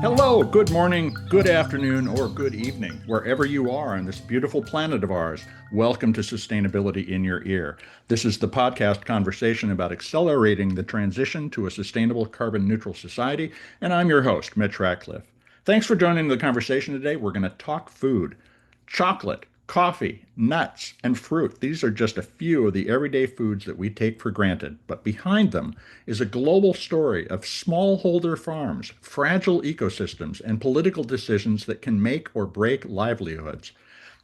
Hello, good morning, good afternoon, or good evening, wherever you are on this beautiful planet of ours. Welcome to Sustainability in Your Ear. This is the podcast conversation about accelerating the transition to a sustainable carbon neutral society, and I'm your host, Mitch Ratcliffe. Thanks for joining the conversation today. We're going to talk food. Chocolate, coffee, nuts, and fruit. These are just a few of the everyday foods that we take for granted. But behind them is a global story of smallholder farms, fragile ecosystems, and political decisions that can make or break livelihoods.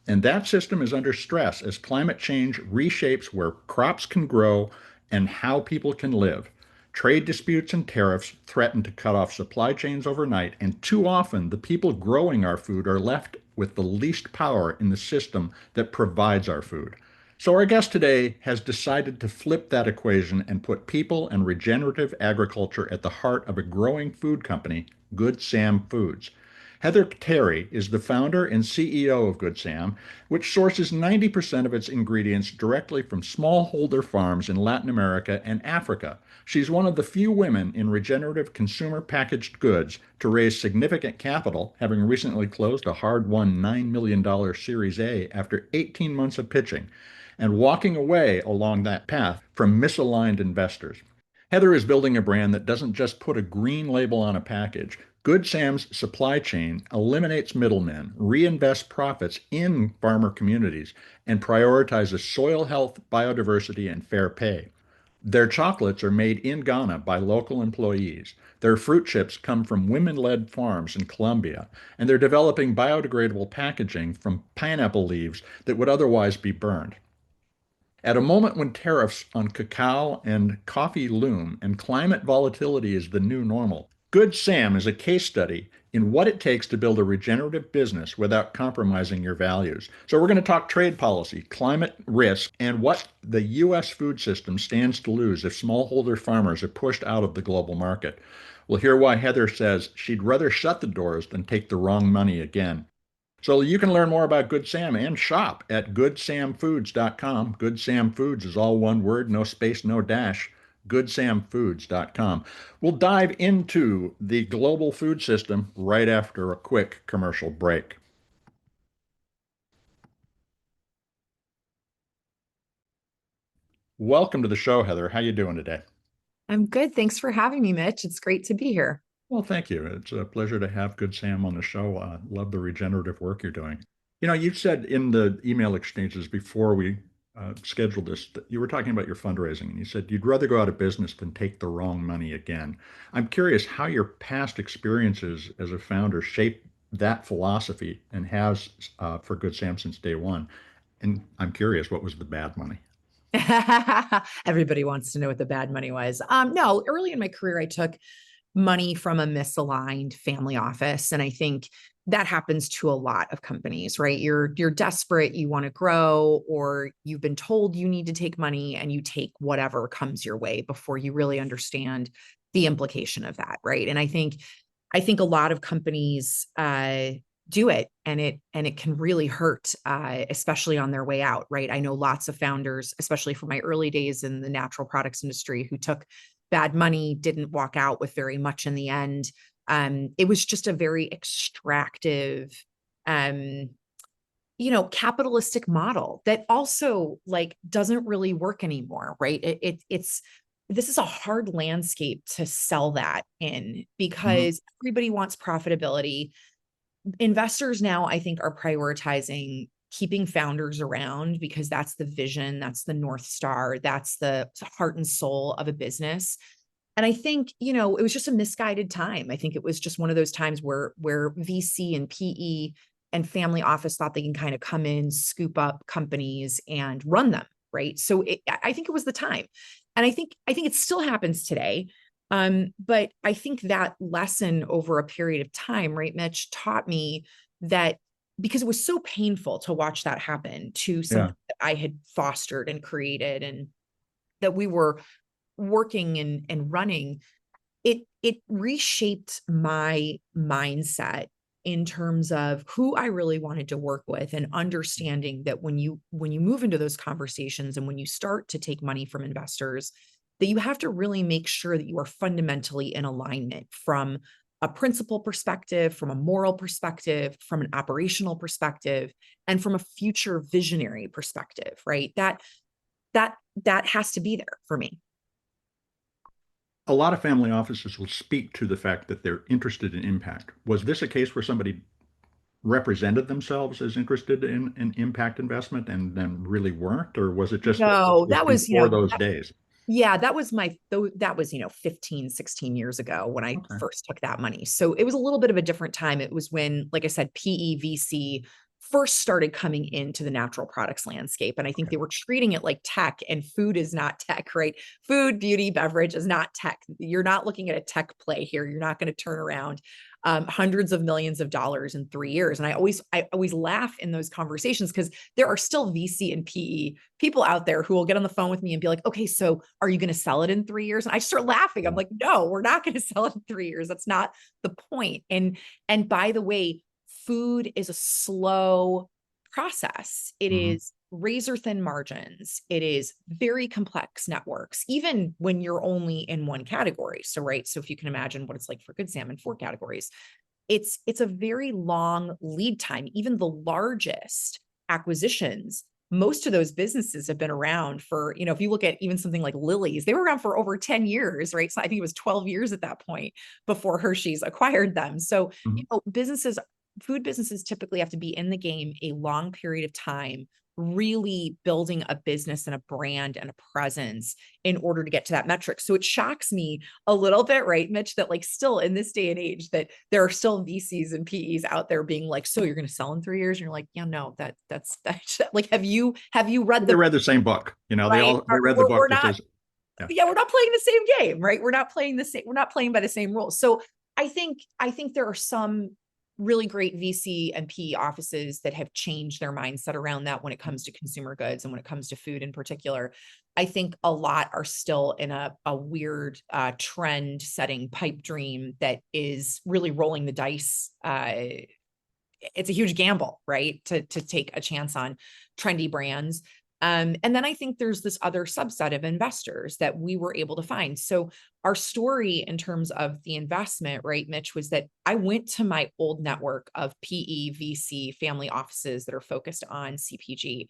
And that system is under stress as climate change reshapes where crops can grow and how people can live. Trade disputes and tariffs threaten to cut off supply chains overnight, and too often the people growing our food are left with the least power in the system that provides our food. So, our guest today has decided to flip that equation and put people and regenerative agriculture at the heart of a growing food company, GOODSam Foods. Heather Terry is the founder and CEO of GOODSam, which sources 90% of its ingredients directly from smallholder farms in Latin America and Africa. She's one of the few women in regenerative consumer packaged goods to raise significant capital, having recently closed a hard-won $9 million Series A after 18 months of pitching, and walking away along that path from misaligned investors. Heather is building a brand that doesn't just put a green label on a package. Good Sam's supply chain eliminates middlemen, reinvests profits in farmer communities, and prioritizes soil health, biodiversity, and fair pay. Their chocolates are made in Ghana by local employees. Their fruit chips come from women-led farms in Colombia, and they're developing biodegradable packaging from pineapple leaves that would otherwise be burned. At a moment when tariffs on cacao and coffee loom and climate volatility is the new normal, Good Sam is a case study in what it takes to build a regenerative business without compromising your values. So, we're going to talk trade policy, climate risk, and what the U.S. food system stands to lose if smallholder farmers are pushed out of the global market. We'll hear why Heather says she'd rather shut the doors than take the wrong money again. So you can learn more about Good Sam and shop at goodsamfoods.com. Good Sam Foods is all one word, no space, no dash. Goodsamfoods.com. We'll dive into the global food system right after a quick commercial break. Welcome to the show, Heather. How you doing today? I'm good. Thanks for having me, Mitch. It's great to be here. Well, thank you. It's a pleasure to have Good Sam on the show. Love the regenerative work you're doing. You know, you said in the email exchanges before we scheduled this that you were talking about your fundraising, and you said you'd rather go out of business than take the wrong money again. I'm curious how your past experiences as a founder shaped that philosophy and has for Good Sam since day one. And I'm curious, what was the bad money? Everybody wants to know what the bad money was. No, early in my career, I took money from a misaligned family office. And I think that happens to a lot of companies, right? You're desperate, you want to grow, or you've been told you need to take money and you take whatever comes your way before you really understand the implication of that, right? And I think a lot of companies do it, and it can really hurt, especially on their way out, right? I know lots of founders, especially from my early days in the natural products industry, who took bad money, didn't walk out with very much in the end. It was just a very extractive, um, capitalistic model that also like doesn't really work anymore, right? It's this is a hard landscape to sell that in Mhm. because everybody wants profitability. Investors now, I think, are prioritizing keeping founders around because that's the vision, that's the North Star, that's the heart and soul of a business. And I think, it was just a misguided time. I think it was just one of those times where VC and PE and family office thought they can kind of come in, scoop up companies and run them, right? So I think it was the time. And I think it still happens today. But I think that lesson over a period of time, right, Mitch, taught me that because it was so painful to watch that happen to Yeah. something that I had fostered and created and that we were working and running, it reshaped my mindset in terms of who I really wanted to work with and understanding that when you move into those conversations and when you start to take money from investors, that you have to really make sure that you are fundamentally in alignment from a principle perspective, from a moral perspective, from an operational perspective, and from a future visionary perspective, right? That has to be there for me. A lot of family offices will speak to the fact that they're interested in impact. Was this a case where somebody represented themselves as interested in impact investment and then really weren't, or was it just that this No, was that was, before those days? yeah, that was that was, 15, 16 years ago when I Okay. first took that money. So it was a little bit of a different time. It was when, like I said, PEVC first started coming into the natural products landscape. And I think Okay. they were treating it like tech, and food is not tech, right? Food, beauty, beverage is not tech. You're not looking at a tech play here. You're not going to turn around hundreds of millions of dollars in 3 years. And I always laugh in those conversations because there are still VC and PE people out there who will get on the phone with me and be like, okay, so are you going to sell it in 3 years? And I start laughing. I'm like, no, we're not going to sell it in 3 years. That's not the point. And by the way, food is a slow process. It is razor thin margins. It is very complex networks, even when you're only in one category. So, right. So if you can imagine what it's like for GOODSam in 4 categories, it's a very long lead time. Even the largest acquisitions, most of those businesses have been around for, if you look at even something like Lily's, they were around for over 10 years, right? So I think it was 12 years at that point before Hershey's acquired them. So, food businesses typically have to be in the game a long period of time, really building a business and a brand and a presence in order to get to that metric. So it shocks me a little bit, right, Mitch, that like still in this day and age that there are still VCs and PEs out there being like, so you're going to sell in 3 years? And you're like, yeah, no, that's like, have you read They read the same book. right? They read the We're book that not, says, yeah. yeah, we're not playing the same game, right? We're not playing the same, we're not playing by the same rules. So I think there are some really great VC and PE offices that have changed their mindset around that when it comes to consumer goods and when it comes to food in particular. I think a lot are still in a weird trend setting pipe dream that is really rolling the dice. It's a huge gamble, right? To take a chance on trendy brands. And then I think there's this other subset of investors that we were able to find. So our story in terms of the investment, right, Mitch, was that I went to my old network of PE, VC, family offices that are focused on CPG.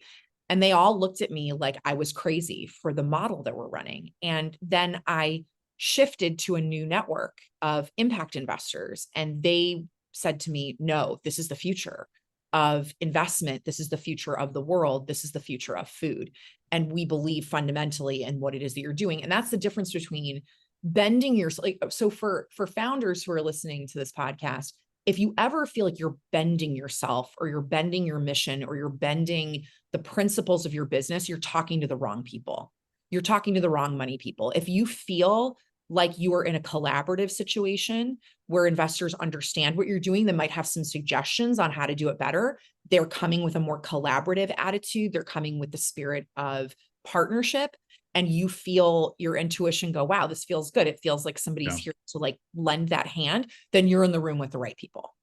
And they all looked at me like I was crazy for the model that we're running. And then I shifted to a new network of impact investors, and they said to me, no, this is the future of investment. This is the future of the world. This is the future of food. And we believe fundamentally in what it is that you're doing. And that's the difference between bending your, like, so for founders who are listening to this podcast, if you ever feel like you're bending yourself or you're bending your mission or you're bending the principles of your business, you're talking to the wrong people. You're talking to the wrong money people. If you feel like you are in a collaborative situation where investors understand what you're doing, they might have some suggestions on how to do it better. They're coming with a more collaborative attitude. They're coming with the spirit of partnership. And you feel your intuition go, wow, this feels good. It feels like somebody's here to like lend that hand. Then you're in the room with the right people.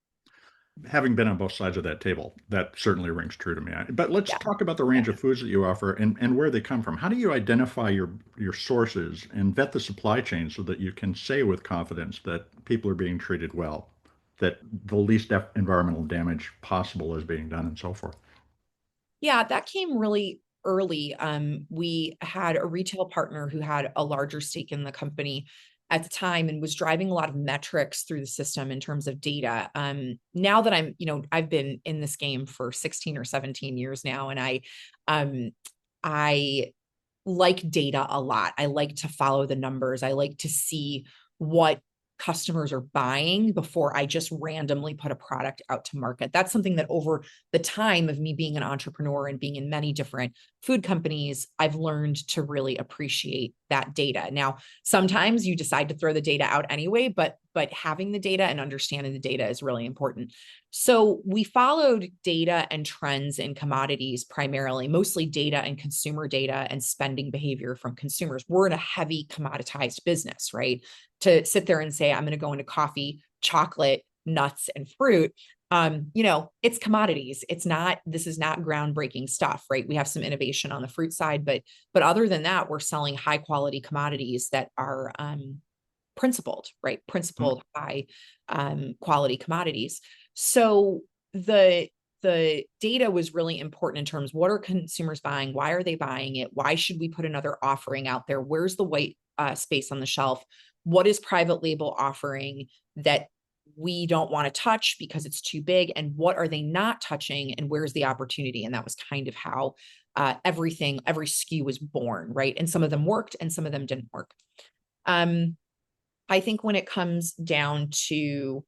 Having been on both sides of that table, that certainly rings true to me. But let's Yeah. talk about the range of foods that you offer and where they come from. How do you identify your sources and vet the supply chain so that you can say with confidence that people are being treated well, that the least environmental damage possible is being done, and so forth? Yeah, that came really early. We had a retail partner who had a larger stake in the company at the time and was driving a lot of metrics through the system in terms of data. Now that I've been in this game for 16 or 17 years now, and I like data a lot. I like to follow the numbers. I like to see what customers are buying before I just randomly put a product out to market. That's something that over the time of me being an entrepreneur and being in many different food companies, I've learned to really appreciate that data. Now, sometimes you decide to throw the data out anyway, but having the data and understanding the data is really important. So we followed data and trends in commodities primarily, mostly data and consumer data and spending behavior from consumers. We're in a heavy commoditized business, right? To sit there and say, I'm going to go into coffee, chocolate, nuts, and fruit. It's commodities. This is not groundbreaking stuff, right? We have some innovation on the fruit side, but other than that, we're selling high quality commodities that are principled, right? Principled high quality commodities. So the data was really important in terms of what are consumers buying? Why are they buying it? Why should we put another offering out there? Where's the white space on the shelf? What is private label offering that we don't want to touch because it's too big? And what are they not touching? And where's the opportunity? And that was kind of how every SKU was born, right? And some of them worked and some of them didn't work. I think when it comes down to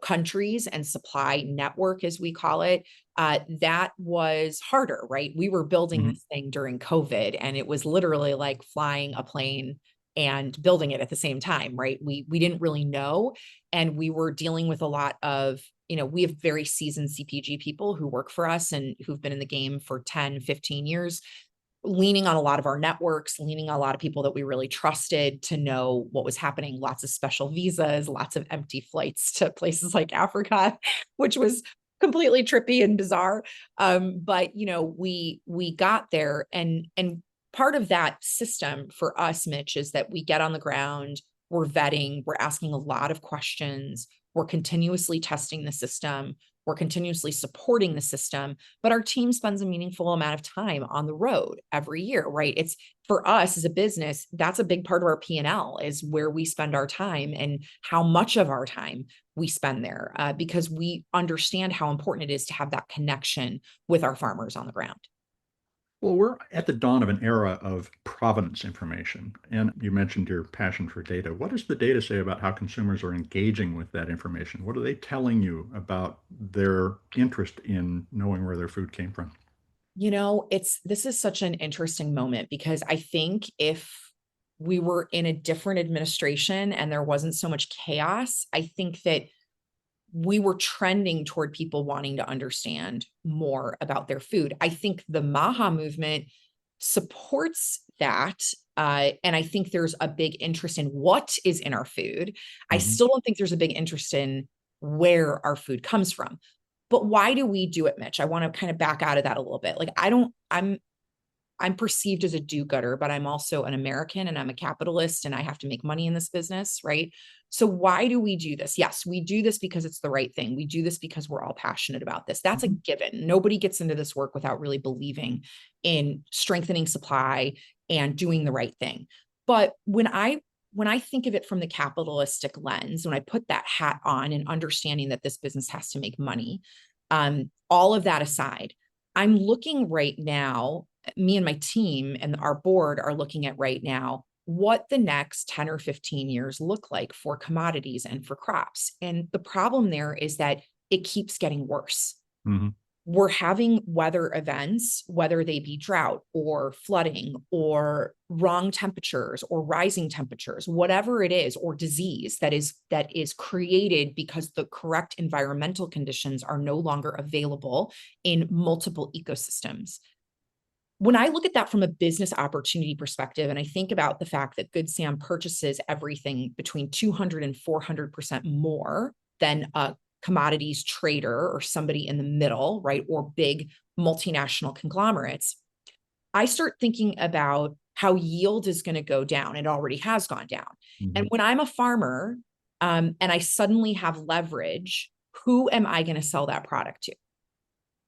countries and supply network, as we call it, that was harder, right? We were building this thing during COVID, and it was literally like flying a plane and building it at the same time, right? We didn't really know, and we were dealing with a lot of, we have very seasoned CPG people who work for us and who've been in the game for 10, 15 years, leaning on a lot of our networks, leaning on a lot of people that we really trusted to know what was happening, lots of special visas, lots of empty flights to places like Africa, which was completely trippy and bizarre. But we got there, and part of that system for us, Mitch, is that we get on the ground, we're vetting, we're asking a lot of questions, we're continuously testing the system, we're continuously supporting the system, but our team spends a meaningful amount of time on the road every year, right? It's, for us as a business, that's a big part of our P&L, is where we spend our time and how much of our time we spend there, because we understand how important it is to have that connection with our farmers on the ground. Well, we're at the dawn of an era of provenance information, and you mentioned your passion for data. What does the data say about how consumers are engaging with that information? What are they telling you about their interest in knowing where their food came from? This is such an interesting moment, because I think if we were in a different administration and there wasn't so much chaos, I think that we were trending toward people wanting to understand more about their food. I think the MAHA movement supports that. And I think there's a big interest in what is in our food. I still don't think there's a big interest in where our food comes from. But why do we do it, Mitch? I want to kind of back out of that a little bit. Like, I'm perceived as a do-gooder, but I'm also an American and I'm a capitalist and I have to make money in this business, right? So why do we do this? Yes, we do this because it's the right thing. We do this because we're all passionate about this. That's a given. Nobody gets into this work without really believing in strengthening supply and doing the right thing. But when I think of it from the capitalistic lens, when I put that hat on and understanding that this business has to make money, all of that aside, I'm looking right now, me and my team and our board are looking at right now what the next 10 or 15 years look like for commodities and for crops. And the problem there is that it keeps getting worse. We're having weather events, whether they be drought or flooding or wrong temperatures or rising temperatures, whatever it is, or disease that is created because the correct environmental conditions are no longer available in multiple ecosystems. When I look at that from a business opportunity perspective, and I think about the fact that GOODSam purchases everything between 200 and 400% more than a commodities trader or somebody in the middle, right? Or big multinational conglomerates, I start thinking about how yield is going to go down. It already has gone down. And when I'm a farmer, and I suddenly have leverage, who am I going to sell that product to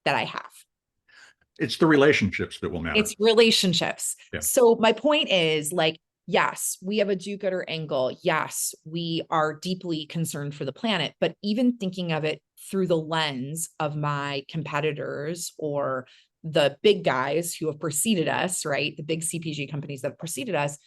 that I have? It's the relationships that will matter. It's relationships. Yeah. So my point is, like, yes, we have a do-gooder angle. Yes, we are deeply concerned for the planet, but even thinking of it through the lens of my competitors or the big guys who have preceded us, right? The big CPG companies that have preceded us,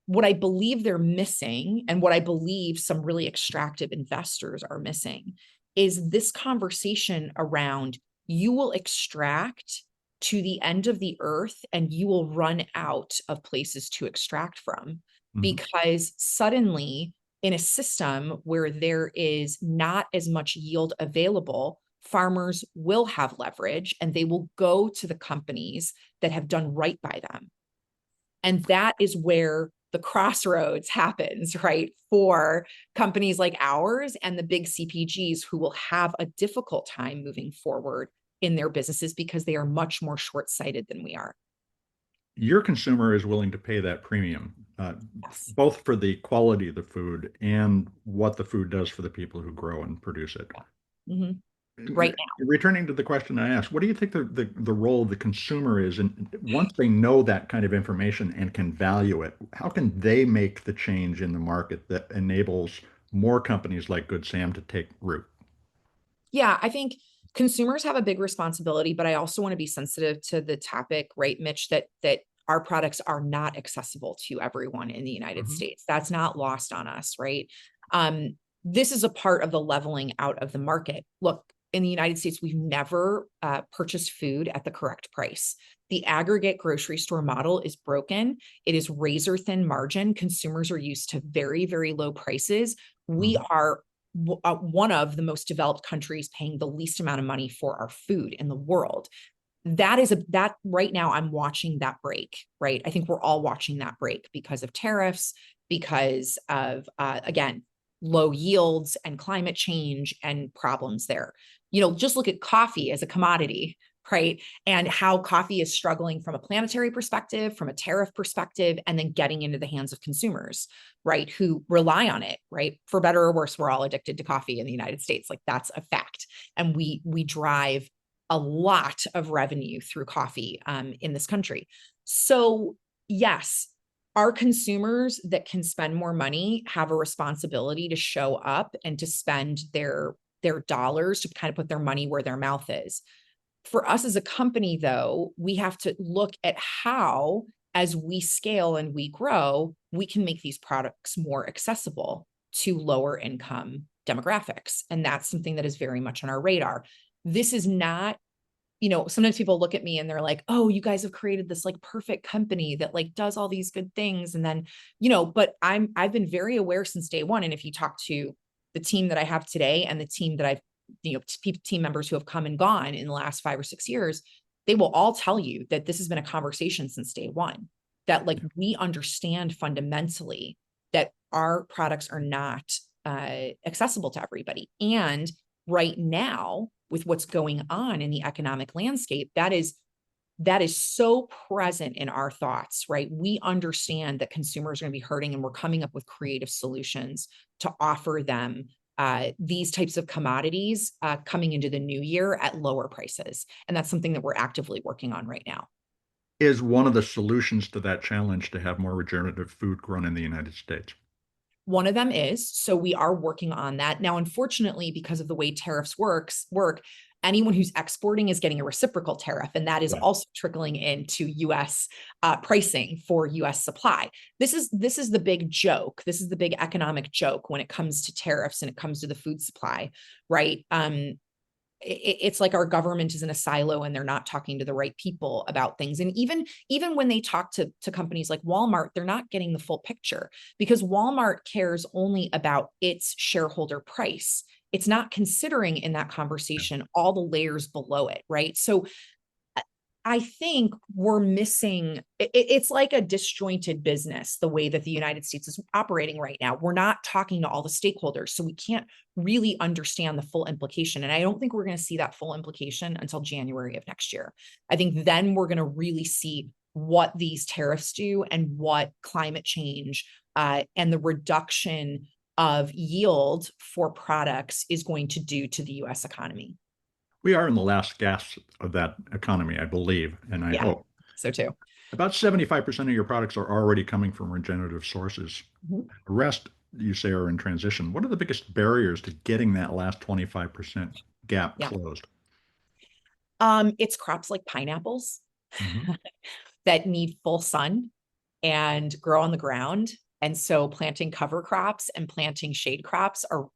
what I believe they're missing, and what I believe some really extractive investors are missing, is this conversation around, you will extract to the end of the earth and you will run out of places to extract from, because suddenly, in a system where there is not as much yield available, farmers will have leverage and they will go to the companies that have done right by them. And that is where the crossroads happens, right? For companies like ours and the big CPGs, who will have a difficult time moving forward in their businesses because they are much more short-sighted than we are. Your consumer is willing to pay that premium. Yes. both for the quality of the food and what the food does for the people who grow and produce it. Hmm. Right now. Returning to the question I asked, what do you think the role of the consumer is? And once they know that kind of information and can value it, how can they make the change in the market that enables more companies like Good Sam to take root? Yeah, I think consumers have a big responsibility, but I also want to be sensitive to the topic, right, Mitch, that our products are not accessible to everyone in the United Mhm. States. That's not lost on us, right? Um, this is a part of the leveling out of the market. Look, in the United States, we've never purchased food at the correct price. The aggregate grocery store model is broken. It is razor thin margin. Consumers are used to very, very low prices. We Mhm. are one of the most developed countries paying the least amount of money for our food in the world. That right now I'm watching that break, right? I think we're all watching that break because of tariffs, because of again, low yields and climate change and problems there. Just look at coffee as a commodity, right? And how coffee is struggling from a planetary perspective, from a tariff perspective, and then getting into the hands of consumers, right? Who rely on it, right? For better or worse, we're all addicted to coffee in the United States. Like that's a fact. And we drive a lot of revenue through coffee in this country. So yes, our consumers that can spend more money have a responsibility to show up and to spend their dollars to kind of put their money where their mouth is. For us as a company, though, we have to look at how, as we scale and we grow, we can make these products more accessible to lower income demographics. And that's something that is very much on our radar. This is not, sometimes people look at me and they're like, oh, you guys have created this like perfect company that like does all these good things. And then, but I've been very aware since day one. And if you talk to the team that I have today and the team that I've, team members who have come and gone in the last 5 or 6 years, they will all tell you that this has been a conversation since day one, that like we understand fundamentally that our products are not accessible to everybody. And right now, with what's going on in the economic landscape, that is so present in our thoughts, right? We understand that consumers are going to be hurting, and we're coming up with creative solutions to offer them these types of commodities coming into the new year at lower prices. And that's something that we're actively working on right now. Is one of the solutions to that challenge to have more regenerative food grown in the United States? One of them is, so we are working on that. Now, unfortunately, because of the way tariffs work, anyone who's exporting is getting a reciprocal tariff, and that is Right. also trickling into US pricing for US supply. This is the big joke. This is the big economic joke when it comes to tariffs and it comes to the food supply, right? It's like our government is in a silo and they're not talking to the right people about things. And even when they talk to companies like Walmart, they're not getting the full picture, because Walmart cares only about its shareholder price. It's not considering in that conversation all the layers below it, right? So I think we're missing, it's like a disjointed business, the way that the United States is operating right now. We're not talking to all the stakeholders, so we can't really understand the full implication. And I don't think we're going to see that full implication until January of next year. I think then we're going to really see what these tariffs do and what climate change and the reduction of yield for products is going to do to the US economy. We are in the last gasp of that economy, I believe, and I Yeah, hope. so too. About 75% of your products are already coming from regenerative sources. Mhm. The rest, you say, are in transition. What are the biggest barriers to getting that last 25% gap Yeah. closed? It's crops like pineapples Mhm. that need full sun and grow on the ground. And so planting cover crops and planting shade crops are,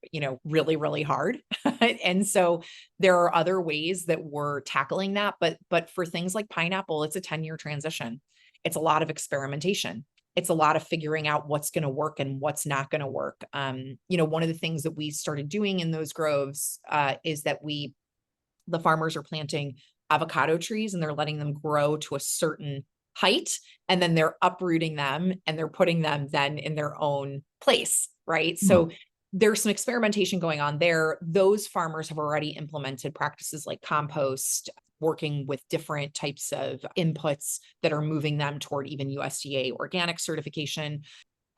really, really hard. And so there are other ways that we're tackling that. But for things like pineapple, it's a 10-year transition. It's a lot of experimentation. It's a lot of figuring out what's going to work and what's not going to work. One of the things that we started doing in those groves is that the farmers are planting avocado trees and they're letting them grow to a certain height, and then they're uprooting them and they're putting them then in their own place, right? Hmm. So there's some experimentation going on there. Those farmers have already implemented practices like compost, working with different types of inputs that are moving them toward even USDA organic certification.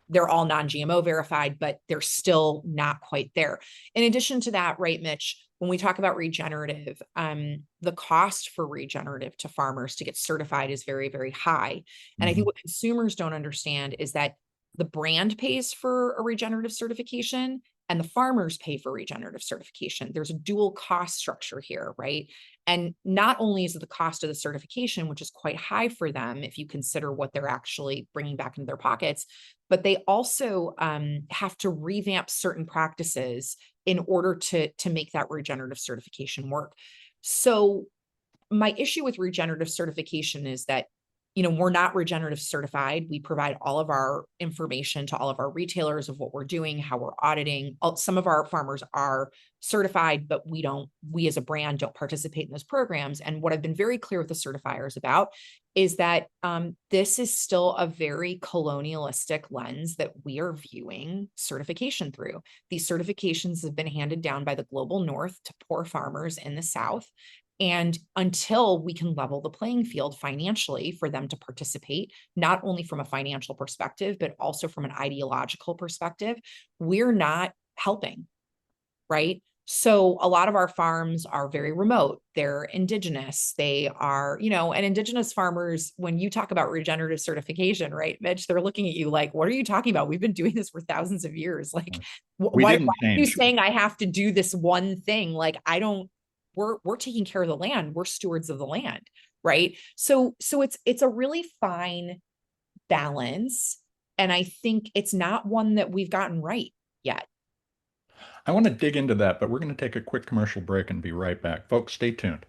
They're all non-GMO verified, but they're still not quite there. In addition to that, right, Mitch, when we talk about regenerative, the cost for regenerative to farmers to get certified is very, very high. And I think what consumers don't understand is that the brand pays for a regenerative certification and the farmers pay for regenerative certification. There's a dual cost structure here, right? And not only is it the cost of the certification, which is quite high for them if you consider what they're actually bringing back into their pockets, but they also have to revamp certain practices in order to make that regenerative certification work. So my issue with regenerative certification is that, we're not regenerative certified. We provide all of our information to all of our retailers of what we're doing, how we're auditing. Some of our farmers are certified, but we as a brand don't participate in those programs. And what I've been very clear with the certifiers about is that this is still a very colonialistic lens that we are viewing certification through. These certifications have been handed down by the global north to poor farmers in the south. And until we can level the playing field financially for them to participate, not only from a financial perspective, but also from an ideological perspective, we're not helping, right? So a lot of our farms are very remote. They're indigenous. They are, and indigenous farmers, when you talk about regenerative certification, right, Mitch, they're looking at you like, what are you talking about? We've been doing this for thousands of years. Like, We why didn't are you change. saying I have to do this one thing? Like, we're taking care of the land. We're stewards of the land, right? So it's a really fine balance. And I think it's not one that we've gotten right yet. I want to dig into that, but we're going to take a quick commercial break and be right back. Folks, stay tuned.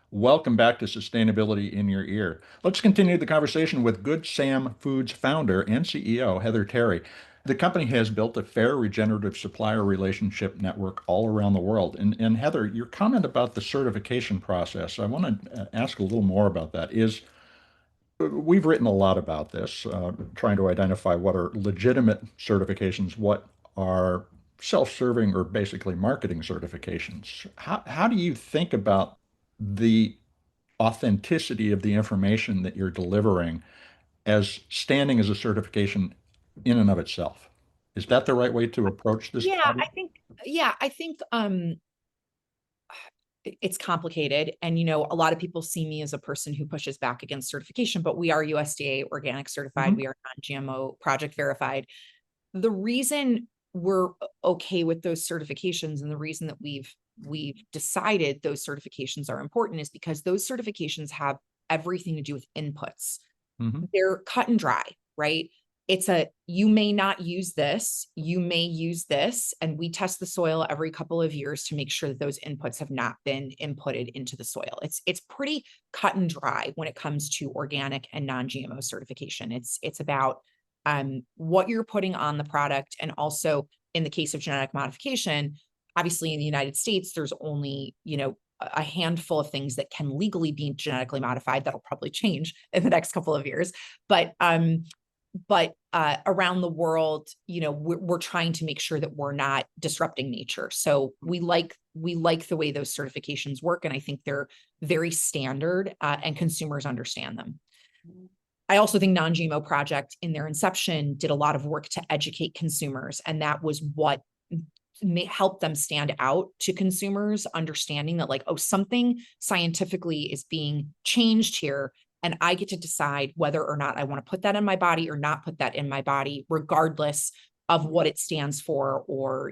Welcome back to Sustainability in Your Ear. Let's continue the conversation with GOODSam Foods founder and CEO, Heather Terry. The company has built a fair regenerative supplier relationship network all around the world. And Heather, your comment about the certification process, I want to ask a little more about that. We've written a lot about this, trying to identify what are legitimate certifications, what are self-serving or basically marketing certifications. How do you think about the authenticity of the information that you're delivering as standing as a certification in and of itself? Is that the right way to approach this Yeah, problem? I think it's complicated. And, a lot of people see me as a person who pushes back against certification, but we are USDA organic certified. Mhm. We are non-GMO project verified. The reason we're okay with those certifications and the reason that we've decided those certifications are important is because those certifications have everything to do with inputs. Mhm. They're cut and dry, right? You may not use this, you may use this, and we test the soil every couple of years to make sure that those inputs have not been inputted into the soil. It's pretty cut and dry when it comes to organic and non-GMO certification. It's about what you're putting on the product, and also in the case of genetic modification, obviously in the United States, there's only, a handful of things that can legally be genetically modified. That'll probably change in the next couple of years. But around the world, we're trying to make sure that we're not disrupting nature. So we like the way those certifications work, and I think they're very standard, and consumers understand them. I also think Non-GMO Project in their inception did a lot of work to educate consumers, and that was what help them stand out to consumers, understanding that like, oh, something scientifically is being changed here. And I get to decide whether or not I want to put that in my body or not put that in my body, regardless of what it stands for, or,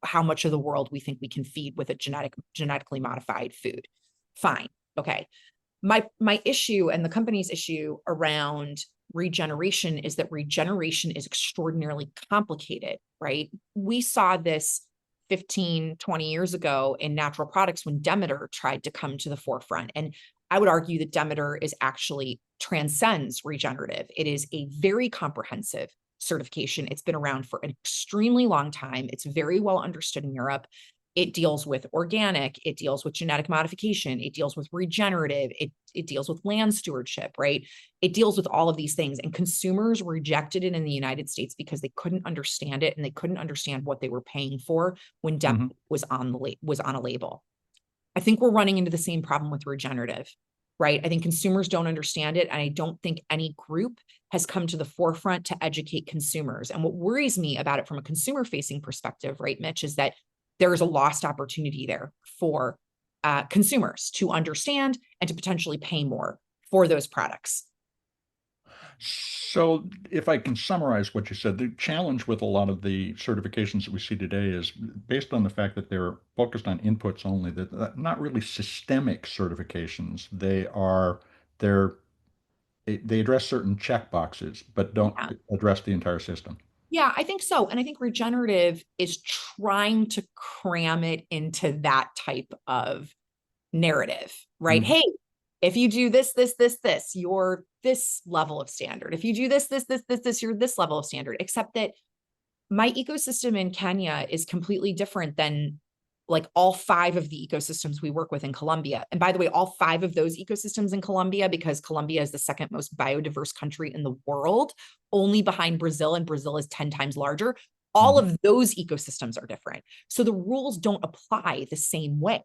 how much of the world we think we can feed with a genetically modified food. Fine. Okay. My issue and the company's issue around regeneration is that regeneration is extraordinarily complicated, right? We saw this 15, 20 years ago in natural products when Demeter tried to come to the forefront. And I would argue that Demeter is actually transcends regenerative. It is a very comprehensive certification. It's been around for an extremely long time. It's very well understood in Europe. It deals with organic, it deals with genetic modification, it deals with regenerative, it deals with land stewardship, right? It deals with all of these things. And consumers rejected it in the United States because they couldn't understand it and they couldn't understand what they were paying for when DEP was on a label. I think we're running into the same problem with regenerative, right? I think consumers don't understand it. And I don't think any group has come to the forefront to educate consumers. And what worries me about it from a consumer facing perspective, right, Mitch, is that there is a lost opportunity there for consumers to understand and to potentially pay more for those products. So, if I can summarize what you said, the challenge with a lot of the certifications that we see today is based on the fact that they're focused on inputs only, that not really systemic certifications. They're they address certain check boxes, but don't Yeah. address the entire system. Yeah, I think so. And I think regenerative is trying to cram it into that type of narrative, right? Mhm. Hey, if you do this, you're this level of standard. If you do this, you're this level of standard. Except that my ecosystem in Kenya is completely different than like all 5 of the ecosystems we work with in Colombia. And by the way, all 5 of those ecosystems in Colombia, because Colombia is the second most biodiverse country in the world, only behind Brazil, and Brazil is 10 times larger. All Mhm. of those ecosystems are different. So the rules don't apply the same way,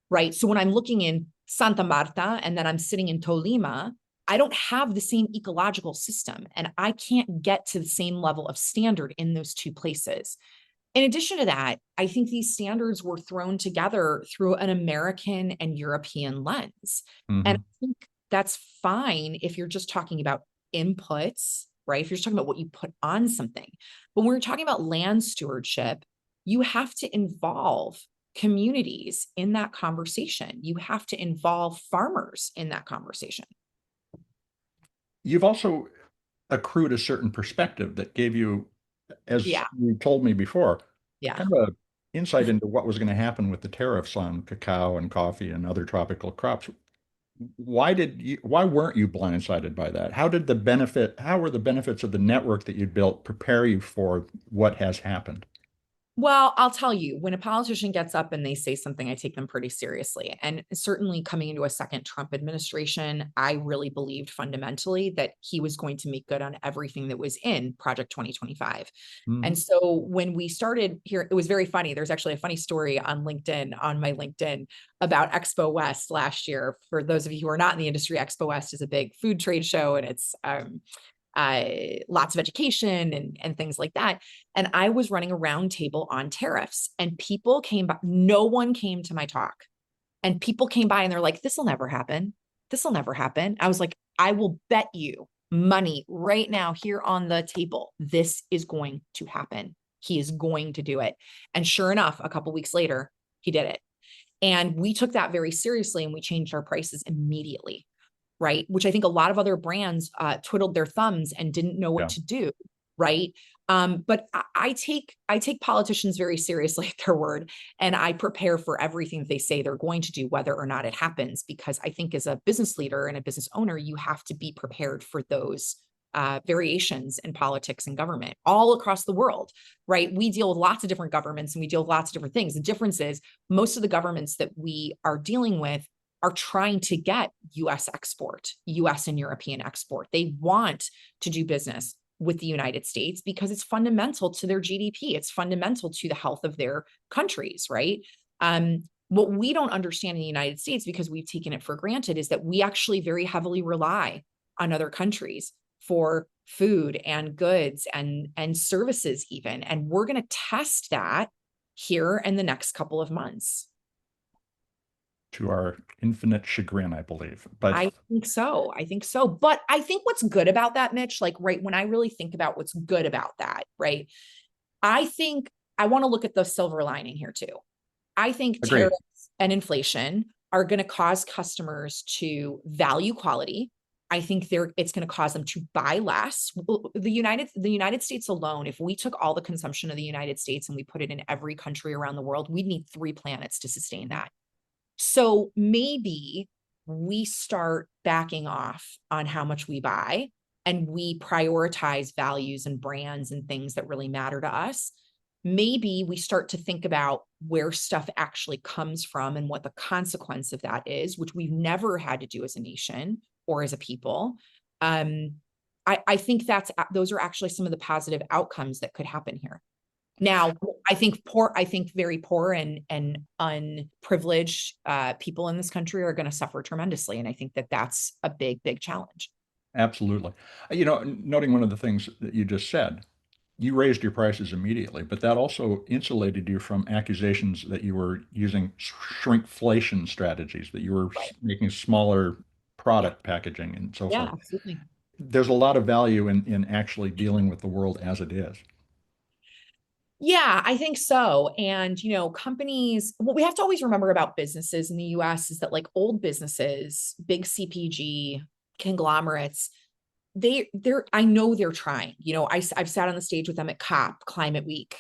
right? So when I'm looking in Santa Marta and then I'm sitting in Tolima, I don't have the same ecological system and I can't get to the same level of standard in those 2 places. In addition to that, I think these standards were thrown together through an American and European lens. And I Mhm. think that's fine if you're just talking about inputs, right? If you're just talking about what you put on something. But when we're talking about land stewardship, you have to involve communities in that conversation. You have to involve farmers in that conversation. You've also accrued a certain perspective that gave you, as Yeah. you told me before, Yeah. kind of a insight into what was going to happen with the tariffs on cacao and coffee and other tropical crops. Why weren't you blindsided by that? How were the benefits of the network that you built prepare you for what has happened? Well, I'll tell you, when a politician gets up and they say something, I take them pretty seriously. And certainly coming into a second Trump administration, I really believed fundamentally that he was going to make good on everything that was in Project 2025. Mhm. And so when we started here, it was very funny. There's actually a funny story on LinkedIn, on my LinkedIn, about Expo West last year. For those of you who are not in the industry, Expo West is a big food trade show and it's lots of education and things like that. And I was running a roundtable on tariffs, and people came by. No one came to my talk, and people came by and they're like, "This will never happen. This will never happen." I was like, "I will bet you money right now here on the table, this is going to happen. He is going to do it." And sure enough, a couple weeks later, he did it. And we took that very seriously and we changed our prices immediately, right? Which I think a lot of other brands twiddled their thumbs and didn't know what Yeah. to do, right? But I take politicians very seriously at their word, and I prepare for everything that they say they're going to do, whether or not it happens. Because I think as a business leader and a business owner, you have to be prepared for those variations in politics and government all across the world, right? We deal with lots of different governments and we deal with lots of different things. The difference is most of the governments that we are dealing with are trying to get US export, US and European export. They want to do business with the United States because it's fundamental to their GDP. It's fundamental to the health of their countries, right? What we don't understand in the United States, because we've taken it for granted, is that we actually very heavily rely on other countries for food and goods and services even. And we're going to test that here in the next couple of months. To our infinite chagrin, I believe. But I think so. I think so. But I think what's good about that, Mitch, like, right, when I really think about what's good about that, right, I think I want to look at the silver lining here too. I think agreed. tariffs and inflation are going to cause customers to value quality. I think it's going to cause them to buy less. The United States alone, if we took all the consumption of the United States and we put it in every country around the world, we'd need 3 planets to sustain that. So maybe we start backing off on how much we buy and we prioritize values and brands and things that really matter to us. maybe we start to think about where stuff actually comes from and what the consequence of that is, which we've never had to do as a nation or as a people. I think those are actually some of the positive outcomes that could happen here. Now, I think very poor and unprivileged people in this country are going to suffer tremendously. And I think that that's a big, big challenge. Absolutely. Noting one of the things that you just said, you raised your prices immediately, but that also insulated you from accusations that you were using shrinkflation strategies, that you were Right. making smaller Yeah. product packaging and so Yeah, forth. absolutely. There's a lot of value in actually dealing with the world as it is. Yeah, I think so. And, companies, what we have to always remember about businesses in the US is that like old businesses, big CPG conglomerates, I know they're trying. I've sat on the stage with them at Climate Week,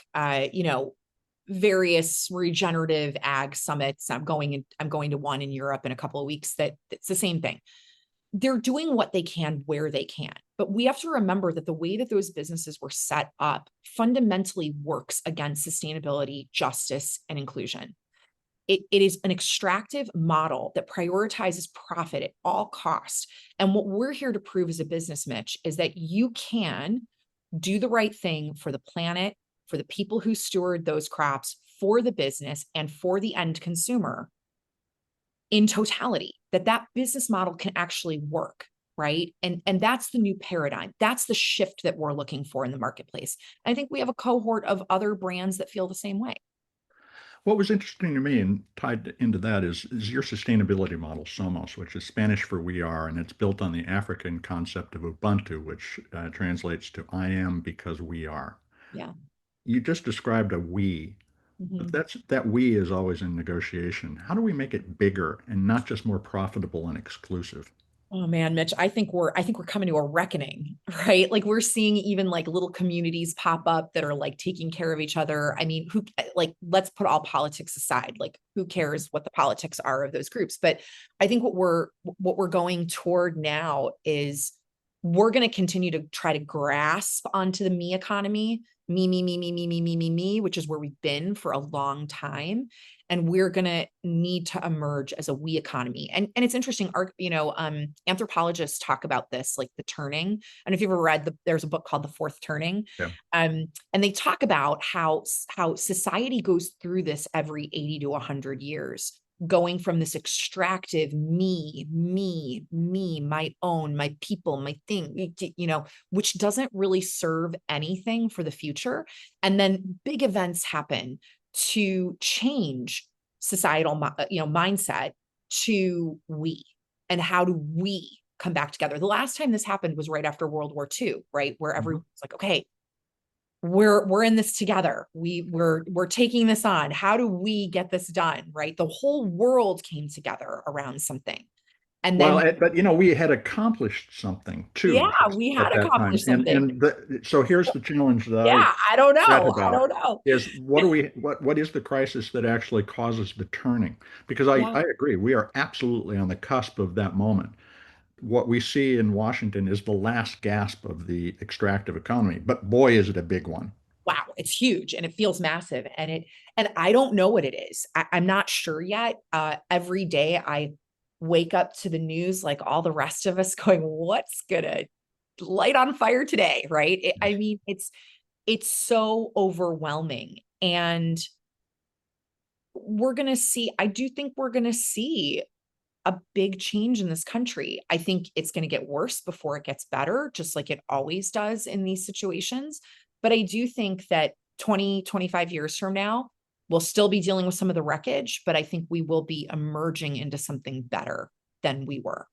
various regenerative ag summits. I'm going to one in Europe in a couple of weeks that it's the same thing. They're doing what they can where they can. But we have to remember that the way that those businesses were set up fundamentally works against sustainability, justice, and inclusion. It is an extractive model that prioritizes profit at all costs. And what we're here to prove as a business, Mitch, is that you can do the right thing for the planet, for the people who steward those crops, for the business, and for the end consumer in totality, that business model can actually work, right? And that's the new paradigm. That's the shift that we're looking for in the marketplace. I think we have a cohort of other brands that feel the same way. What was interesting to me and tied into that is your sustainability model, Somos, which is Spanish for we are, and it's built on the African concept of Ubuntu, which translates to I am because we are. Yeah. You just described a we, but Mhm. that we is always in negotiation. How do we make it bigger and not just more profitable and exclusive? Oh man, Mitch, I think we're coming to a reckoning, right? Like we're seeing even like little communities pop up that are like taking care of each other. I mean, let's put all politics aside. Like who cares what the politics are of those groups? But I think what we're going toward now is we're going to continue to try to grasp onto the me economy, me, which is where we've been for a long time. And we're going to need to emerge as a we economy. And it's interesting, anthropologists talk about this, like the turning. And if you've ever read there's a book called The Fourth Turning. Yeah. And they talk about how society goes through this every 80 to 100 years, going from this extractive me, my own, my people, my thing, which doesn't really serve anything for the future. And then big events happen to change societal, mindset to we, and how do we come back together. The last time this happened was right after World War II, right? Where Mhm. everyone's like, okay, we're in this together. We're taking this on. How do we get this done? Right. The whole world came together around something. And Well, then, but we had accomplished something yeah, too we at had that time, accomplished and something. so here's the challenge that I Yeah. I don't read know. I about don't know. is what is the crisis that actually causes the turning? Because Yeah. I agree, we are absolutely on the cusp of that moment. What we see in Washington is the last gasp of the extractive economy, but boy, is it a big one. Wow, it's huge and it feels massive. And I don't know what it is. I'm not sure yet. Every day I wake up to the news like all the rest of us going, what's gonna light on fire today? Right. I Yes. mean, it's so overwhelming. And I do think we're gonna see a big change in this country. I think it's going to get worse before it gets better, just like it always does in these situations. But I do think that 20, 25 years from now, we'll still be dealing with some of the wreckage, but I think we will be emerging into something better than we were.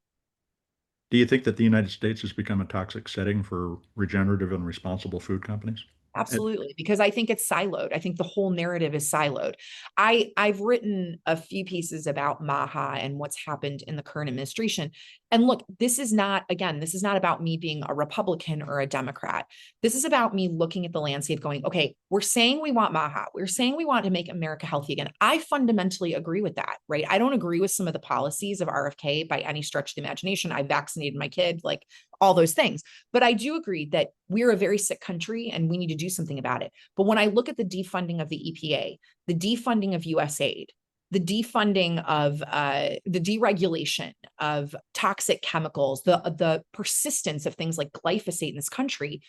Do you think that the United States has become a toxic setting for regenerative and responsible food companies? Absolutely, because I think it's siloed. I think the whole narrative is siloed. I've written a few pieces about Maha and what's happened in the current administration, And look, this is not, again, this is not about me being a Republican or a Democrat. This is about me looking at the landscape going, okay, we're saying we want MAHA. We're saying we want to make America healthy again. I fundamentally agree with that, right? I don't agree with some of the policies of RFK by any stretch of the imagination. I vaccinated my kid, like all those things. But I do agree that we're a very sick country and we need to do something about it. But when I look at the defunding of the EPA, the defunding of USAID, the defunding of the deregulation of toxic chemicals, the persistence of things like glyphosate in this country,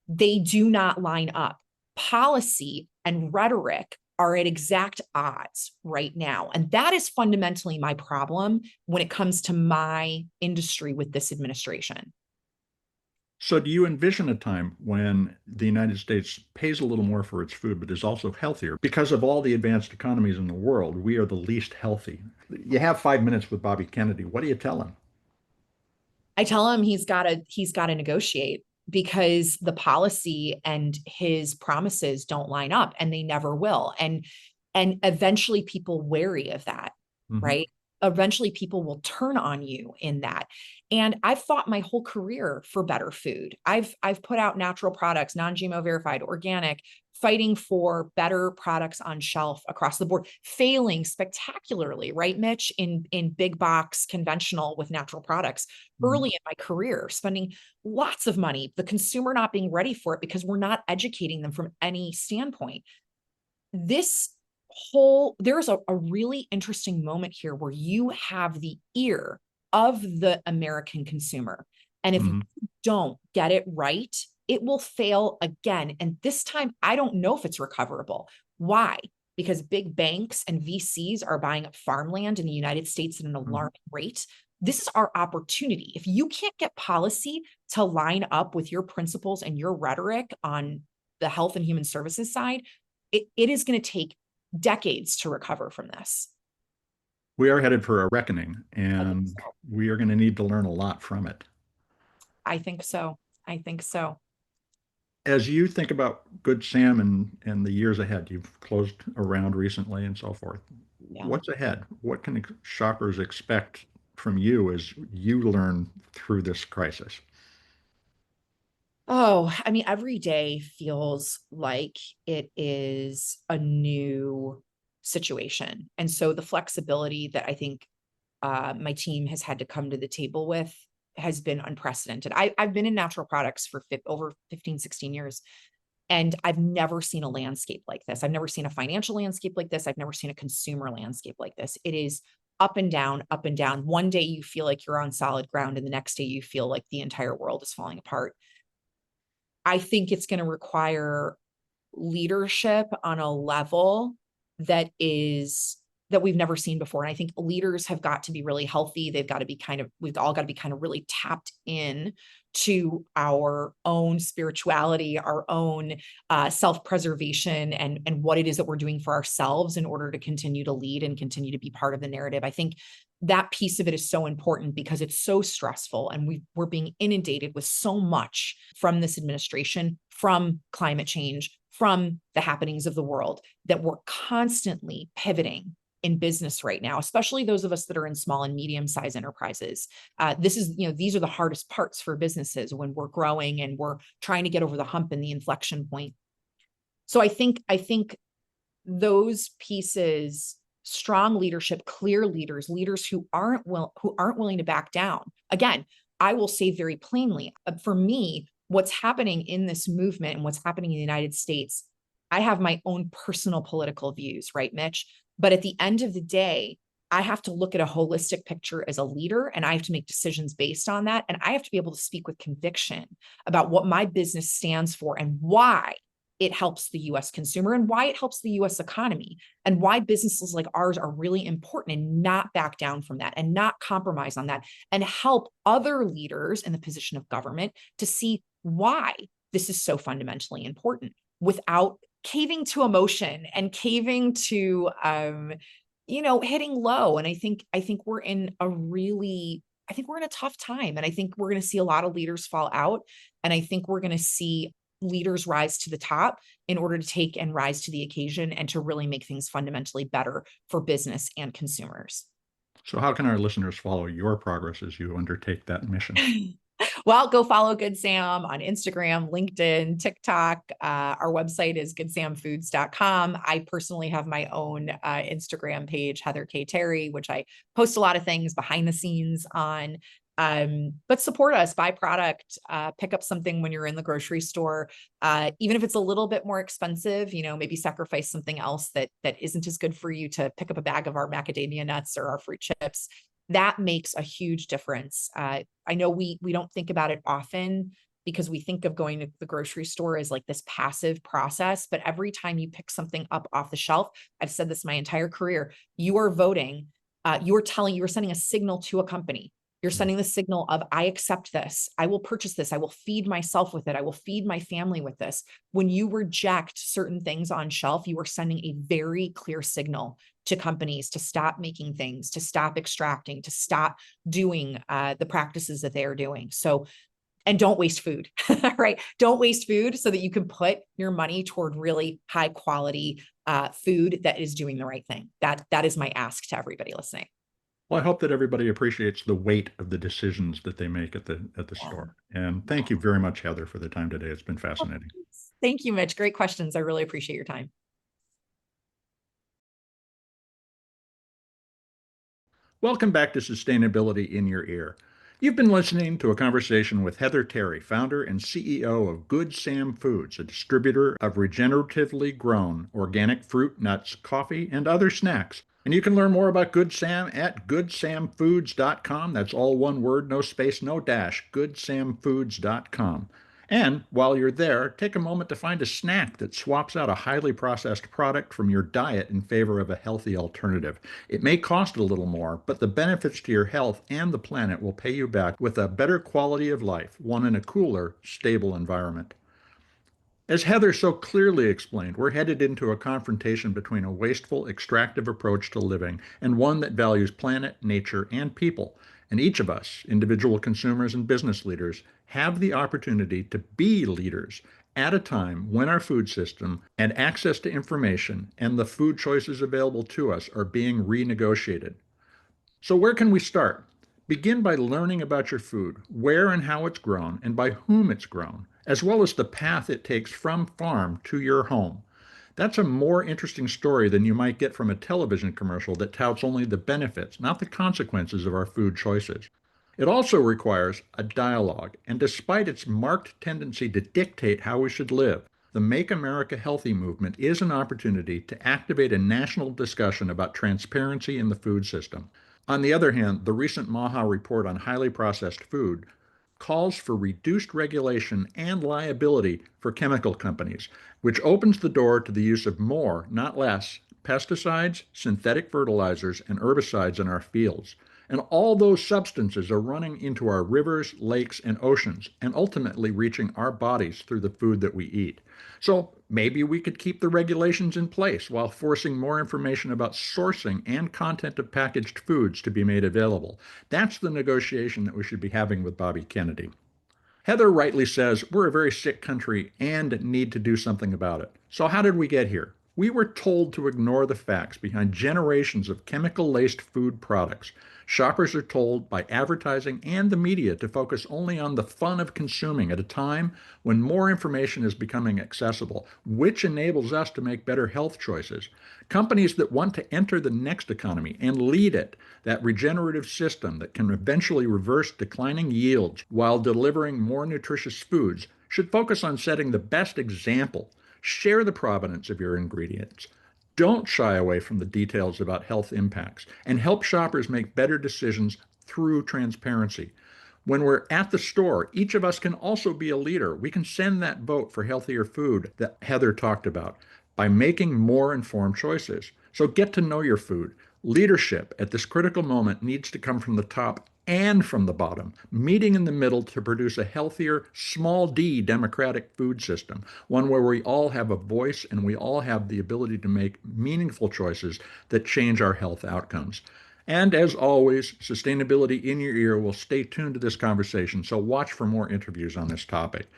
they do not line up. Policy and rhetoric are at exact odds right now. And that is fundamentally my problem when it comes to my industry with this administration. So, do you envision a time when the United States pays a little more for its food, but is also healthier? Because of all the advanced economies in the world, we are the least healthy. You have 5 minutes with Bobby Kennedy. What do you tell him? I tell him he's got to negotiate because the policy and his promises don't line up and they never will. And eventually people wary of that, Mhm. right? Eventually people will turn on you in that. And I've fought my whole career for better food. I've put out natural products, non-GMO verified, organic, fighting for better products on shelf across the board, failing spectacularly, right, Mitch, in big box conventional with natural products Mhm. early in my career, spending lots of money, the consumer not being ready for it because we're not educating them from any standpoint. This there's a really interesting moment here where you have the ear of the American consumer. And if you Mhm. don't get it right, it will fail again. And this time, I don't know if it's recoverable. Why? Because big banks and VCs are buying up farmland in the United States at an Mhm. alarming rate. This is our opportunity. If you can't get policy to line up with your principles and your rhetoric on the health and human services side, it is going to take decades to recover from this. We are headed for a reckoning, I think and so. we are going to need to learn a lot from it. I think so. I think so. As you think about Good Sam and the years ahead, you've closed around recently and so forth. Yeah. What's ahead? What can shoppers expect from you as you learn through this crisis? Oh, I mean, every day feels like it is a new situation. And so the flexibility that I think my team has had to come to the table with has been unprecedented. I've been in natural products for over 15, 16 years, and I've never seen a landscape like this. I've never seen a financial landscape like this. I've never seen a consumer landscape like this. It is up and down, up and down. One day you feel like you're on solid ground, and the next day you feel like the entire world is falling apart. I think it's going to require leadership on a level that is that we've never seen before. And I think leaders have got to be really healthy. They've got to be we've all got to be kind of really tapped in to our own spirituality, our own self-preservation, and what it is that we're doing for ourselves in order to continue to lead and continue to be part of the narrative. I think that piece of it is so important because it's so stressful and we're being inundated with so much from this administration, from climate change, from the happenings of the world, that we're constantly pivoting in business right now, especially those of us that are in small and medium-sized enterprises. These are the hardest parts for businesses when we're growing and we're trying to get over the hump and the inflection point. So I think those pieces, strong leadership, clear leaders, leaders who aren't willing to back down. Again, I will say very plainly, for me, what's happening in this movement and what's happening in the United States, I have my own personal political views, right, Mitch? But at the end of the day, I have to look at a holistic picture as a leader and I have to make decisions based on that. And I have to be able to speak with conviction about what my business stands for and why it helps the US consumer and why it helps the US economy and why businesses like ours are really important, and not back down from that and not compromise on that, and help other leaders in the position of government to see why this is so fundamentally important without caving to emotion and caving to hitting low. And I think we're in a tough time, and I think we're going to see a lot of leaders fall out, and I think we're going to see leaders rise to the top in order to take and rise to the occasion and to really make things fundamentally better for business and consumers. So, how can our listeners follow your progress as you undertake that mission? Well, go follow Good Sam on Instagram, LinkedIn, TikTok. Our website is goodsamfoods.com. I personally have my own Instagram page, Heather K. Terry, which I post a lot of things behind the scenes on. But support us, buy product, pick up something when you're in the grocery store. Even if it's a little bit more expensive, maybe sacrifice something else that isn't as good for you to pick up a bag of our macadamia nuts or our fruit chips. That makes a huge difference. I know we don't think about it often because we think of going to the grocery store as like this passive process, but every time you pick something up off the shelf, I've said this my entire career, you are voting, you're sending a signal to a company. You're sending the signal of, I accept this. I will purchase this. I will feed myself with it. I will feed my family with this. When you reject certain things on shelf, you are sending a very clear signal to companies to stop making things, to stop extracting, to stop doing the practices that they are doing. So, and don't waste food, right? Don't waste food so that you can put your money toward really high quality food that is doing the right thing. That is my ask to everybody listening. Well, I hope that everybody appreciates the weight of the decisions that they make at the Yeah. store. And thank you very much, Heather, for the time today. It's been fascinating. Thank you, Mitch. Great questions. I really appreciate your time. Welcome back to Sustainability in Your Ear. You've been listening to a conversation with Heather Terry, founder and CEO of GOODSam Foods, a distributor of regeneratively grown organic fruit, nuts, coffee, and other snacks. And you can learn more about GOODSam at goodsamfoods.com. That's all one word, no space, no dash, goodsamfoods.com. And while you're there, take a moment to find a snack that swaps out a highly processed product from your diet in favor of a healthy alternative. It may cost a little more, but the benefits to your health and the planet will pay you back with a better quality of life, one in a cooler, stable environment. As Heather so clearly explained, we're headed into a confrontation between a wasteful, extractive approach to living and one that values planet, nature, and people. And each of us, individual consumers and business leaders, have the opportunity to be leaders at a time when our food system and access to information and the food choices available to us are being renegotiated. So, where can we start? Begin by learning about your food, where and how it's grown, and by whom it's grown, as well as the path it takes from farm to your home. That's a more interesting story than you might get from a television commercial that touts only the benefits, not the consequences of our food choices. It also requires a dialogue, and despite its marked tendency to dictate how we should live, the Make America Healthy movement is an opportunity to activate a national discussion about transparency in the food system. On the other hand, the recent MAHA report on highly processed food calls for reduced regulation and liability for chemical companies, which opens the door to the use of more, not less, pesticides, synthetic fertilizers, and herbicides in our fields. And all those substances are running into our rivers, lakes, and oceans, and ultimately reaching our bodies through the food that we eat. So maybe we could keep the regulations in place while forcing more information about sourcing and content of packaged foods to be made available. That's the negotiation that we should be having with Bobby Kennedy. Heather rightly says we're a very sick country and need to do something about it. So, how did we get here? We were told to ignore the facts behind generations of chemical laced food products. Shoppers are told by advertising and the media to focus only on the fun of consuming at a time when more information is becoming accessible, which enables us to make better health choices. Companies that want to enter the next economy and lead it, that regenerative system that can eventually reverse declining yields while delivering more nutritious foods, should focus on setting the best example. Share the provenance of your ingredients. Don't shy away from the details about health impacts and help shoppers make better decisions through transparency. When we're at the store, each of us can also be a leader. We can send that vote for healthier food that Heather talked about by making more informed choices. So get to know your food. Leadership at this critical moment needs to come from the top and from the bottom, meeting in the middle to produce a healthier, small d democratic food system, one where we all have a voice and we all have the ability to make meaningful choices that change our health outcomes. And as always, Sustainability in Your Ear will stay tuned to this conversation, so watch for more interviews on this topic.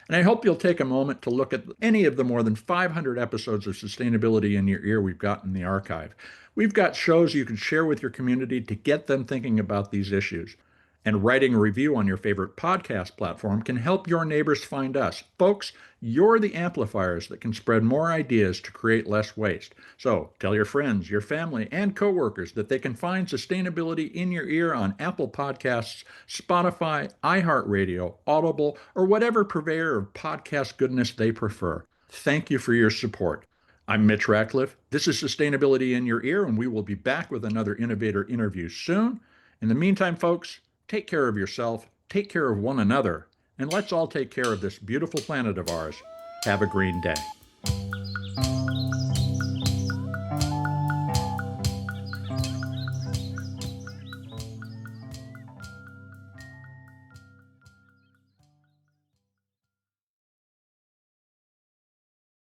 And I hope you'll take a moment to look at any of the more than 500 episodes of Sustainability in Your Ear we've got in the archive. We've got shows you can share with your community to get them thinking about these issues. And writing a review on your favorite podcast platform can help your neighbors find us. Folks, you're the amplifiers that can spread more ideas to create less waste. So tell your friends, your family, and coworkers that they can find Sustainability in Your Ear on Apple Podcasts, Spotify, iHeartRadio, Audible, or whatever purveyor of podcast goodness they prefer. Thank you for your support. I'm Mitch Ratcliffe. This is Sustainability in Your Ear, and we will be back with another innovator interview soon. In the meantime, folks, take care of yourself, take care of one another, and let's all take care of this beautiful planet of ours. Have a green day.